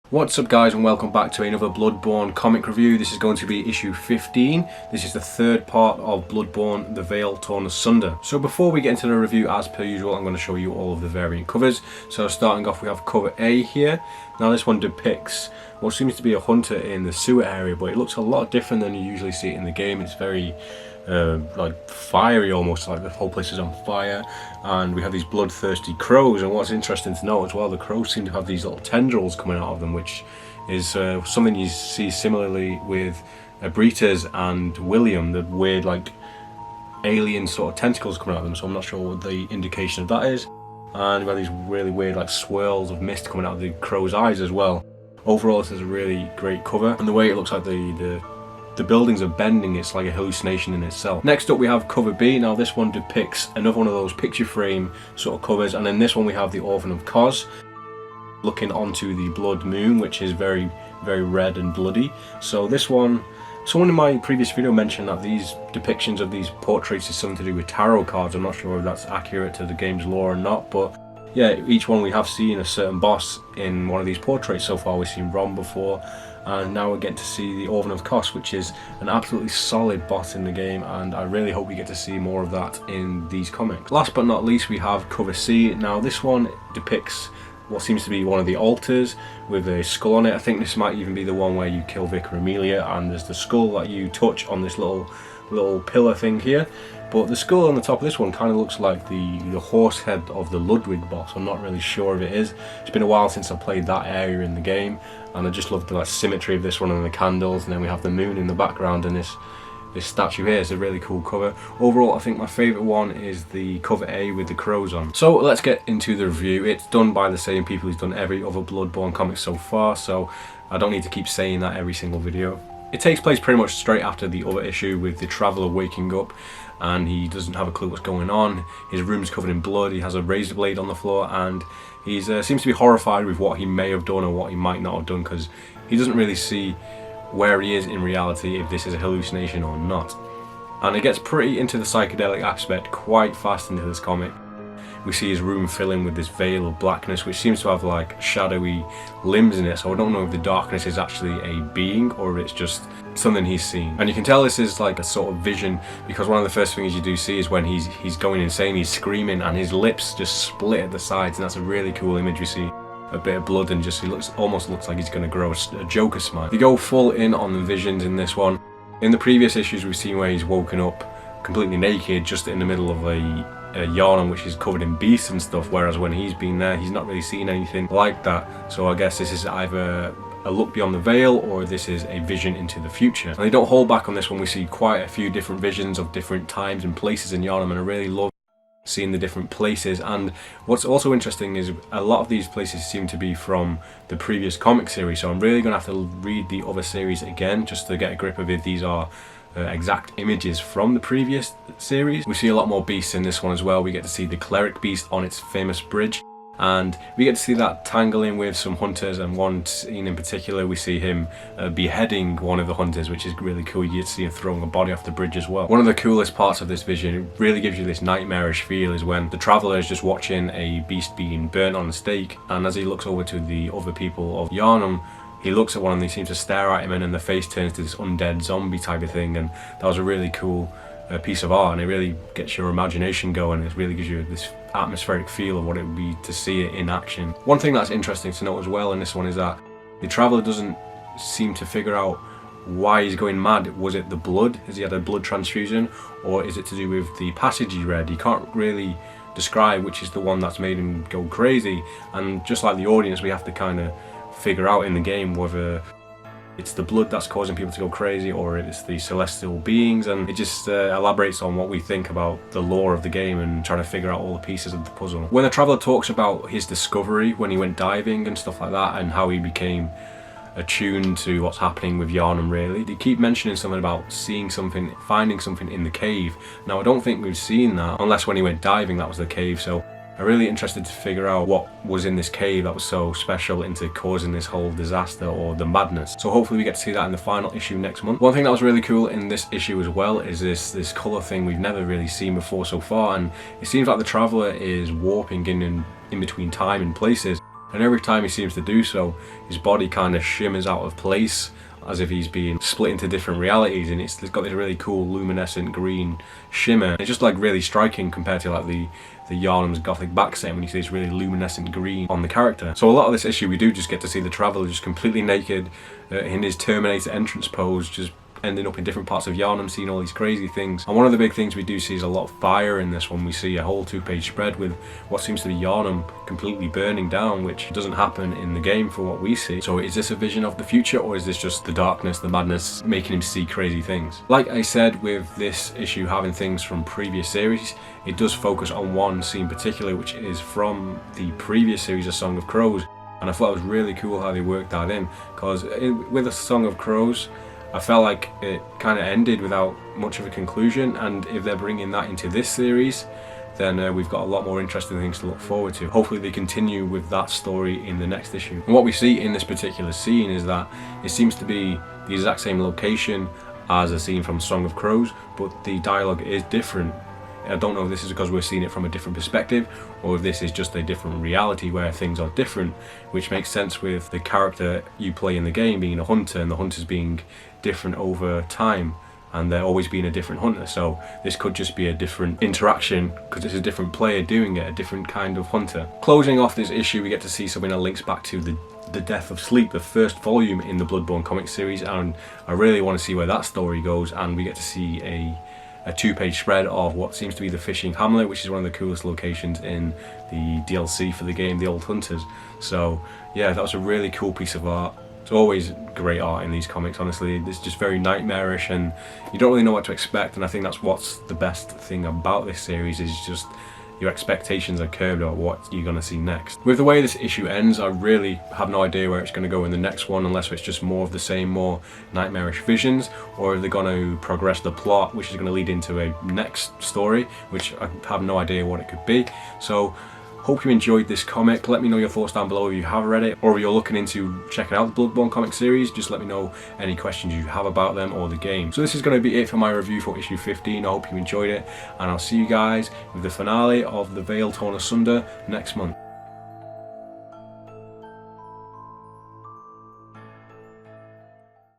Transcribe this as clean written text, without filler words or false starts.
What's up guys, and welcome back to another Bloodborne comic review. This is going to be issue 15. This is the third part of Bloodborne, The Veil Torn Asunder. So before we get into the review, as per usual, I'm going to show you all of the variant covers. So starting off, we have cover A here. Now this one depicts what seems to be a hunter in the sewer area, but it looks a lot different than you usually see it in the game. It's very like fiery, almost like the whole place is on fire, and we have these bloodthirsty crows. And what's interesting to note as well, the crows seem to have these little tendrils coming out of them, which is something you see similarly with Britas and William, the weird like alien sort of tentacles coming out of them. So I'm not sure what the indication of that is. And we have these really weird like swirls of mist coming out of the crow's eyes as well. Overall, this is a really great cover, and the way it looks like the buildings are bending, it's like a hallucination in itself. Next up we have cover B. Now this one depicts another one of those picture frame sort of covers, and in this one we have the Orphan of Kos looking onto the blood moon, which is very red and bloody. So this one, someone in my previous video mentioned that these depictions of these portraits is something to do with tarot cards. I'm not sure if that's accurate to the game's lore or not, but yeah, each one we have seen a certain boss in one of these portraits. So far we've seen Rom before, and now we're getting to see the Orphan of Kos, which is an absolutely solid boss in the game, and I really hope we get to see more of that in these comics. Last but not least, we have cover C. Now this one depicts what seems to be one of the altars with a skull on it. I think this might even be the one where you kill Vicar Amelia, and there's the skull that you touch on this little pillar thing here. But the skull on the top of this one kind of looks like the horse head of the Ludwig boss. I'm not really sure if it is. It's been a while since I played that area in the game, and I just love the like symmetry of this one and the candles, and then we have the moon in the background, and this statue here is a really cool cover. Overall, I think my favourite one is the cover A with the crows on. So let's get into the review. It's done by the same people who's done every other Bloodborne comic so far, so I don't need to keep saying that every single video. It takes place pretty much straight after the other issue, with the Traveller waking up and he doesn't have a clue what's going on. His room's covered in blood, he has a razor blade on the floor, and he seems to be horrified with what he may have done or what he might not have done, because he doesn't really see where he is in reality, if this is a hallucination or not. And it gets pretty into the psychedelic aspect quite fast into this comic. We see his room filling with this veil of blackness, which seems to have like shadowy limbs in it, so I don't know if the darkness is actually a being or if it's just something he's seen. And you can tell this is like a sort of vision, because one of the first things you do see is when he's going insane, he's screaming and his lips just split at the sides, and that's a really cool image. We see a bit of blood and just almost looks like he's going to grow a Joker smile. You go full in on the visions in this one. In the previous issues we've seen where he's woken up completely naked just in the middle of a Yharnam which is covered in beasts and stuff, whereas when he's been there he's not really seen anything like that. So I guess this is either a look beyond the veil or this is a vision into the future. And they don't hold back on this one. We see quite a few different visions of different times and places in Yharnam, and I really love seeing the different places. And what's also interesting is a lot of these places seem to be from the previous comic series, so I'm really going to have to read the other series again just to get a grip of if these are exact images from the previous series. We see a lot more beasts in this one as well. We get to see the cleric beast on its famous bridge, and we get to see that tangling with some hunters, and one scene in particular we see him beheading one of the hunters, which is really cool. You get to see him throwing a body off the bridge as well. One of the coolest parts of this vision, it really gives you this nightmarish feel, is when the Traveller is just watching a beast being burnt on a stake, and as he looks over to the other people of Yharnam, he looks at one and he seems to stare at him, and then the face turns to this undead zombie type of thing. And that was a really cool piece of art, and it really gets your imagination going. It really gives you this atmospheric feel of what it would be to see it in action. One thing that's interesting to note as well in this one is that the Traveller doesn't seem to figure out why he's going mad. Was it the blood? Has he had a blood transfusion? Or is it to do with the passage he read? He can't really describe which is the one that's made him go crazy. And just like the audience, we have to kind of figure out in the game whether it's the blood that's causing people to go crazy or it's the celestial beings, and it just elaborates on what we think about the lore of the game and trying to figure out all the pieces of the puzzle. When the Traveller talks about his discovery when he went diving and stuff like that, and how he became attuned to what's happening with Yharnam, really, they keep mentioning something about seeing something, finding something in the cave. Now I don't think we've seen that, unless when he went diving that was the cave, so I'm really interested to figure out what was in this cave that was so special into causing this whole disaster or the madness. So hopefully we get to see that in the final issue next month. One thing that was really cool in this issue as well is this colour thing we've never really seen before so far, and it seems like the Traveller is warping in between time and places. And every time he seems to do so, his body kind of shimmers out of place, as if he's being split into different realities, and it's got this really cool luminescent green shimmer. It's just like really striking compared to like the Yharnam's gothic backset when you see this really luminescent green on the character. So a lot of this issue we do just get to see the Traveller just completely naked in his Terminator entrance pose, just ending up in different parts of Yharnam, seeing all these crazy things. And one of the big things we do see is a lot of fire in this one. We see a whole 2-page spread with what seems to be Yharnam completely burning down, which doesn't happen in the game for what we see. So is this a vision of the future, or is this just the darkness, the madness, making him see crazy things? Like I said, with this issue having things from previous series, it does focus on one scene particularly, which is from the previous series, A Song of Crows. And I thought it was really cool how they worked that in, because with A Song of Crows, I felt like it kind of ended without much of a conclusion, and if they're bringing that into this series, then we've got a lot more interesting things to look forward to. Hopefully they continue with that story in the next issue. And what we see in this particular scene is that it seems to be the exact same location as a scene from Song of Crows, but the dialogue is different. I don't know if this is because we're seeing it from a different perspective, or if this is just a different reality where things are different, which makes sense with the character you play in the game being a hunter, and the hunters being different over time, and there always being a different hunter. So this could just be a different interaction because it's a different player doing it, a different kind of hunter. Closing off this issue, we get to see something that links back to the Death of Sleep, the first volume in the Bloodborne comic series, and I really want to see where that story goes. And we get to see a 2-page spread of what seems to be the fishing hamlet, which is one of the coolest locations in the DLC for the game, The Old Hunters. So yeah, that was a really cool piece of art. It's always great art in these comics, honestly. It's just very nightmarish and you don't really know what to expect, and I think that's what's the best thing about this series, is just your expectations are curbed about what you're going to see next. With the way this issue ends, I really have no idea where it's going to go in the next one, unless it's just more of the same, more nightmarish visions, or if they're going to progress the plot, which is going to lead into a next story, which I have no idea what it could be. So hope you enjoyed this comic. Let me know your thoughts down below if you have read it, or if you're looking into checking out the Bloodborne comic series. Just let me know any questions you have about them or the game. So this is going to be it for my review for issue 15. I hope you enjoyed it, and I'll see you guys with the finale of The Veil Torn Asunder next month.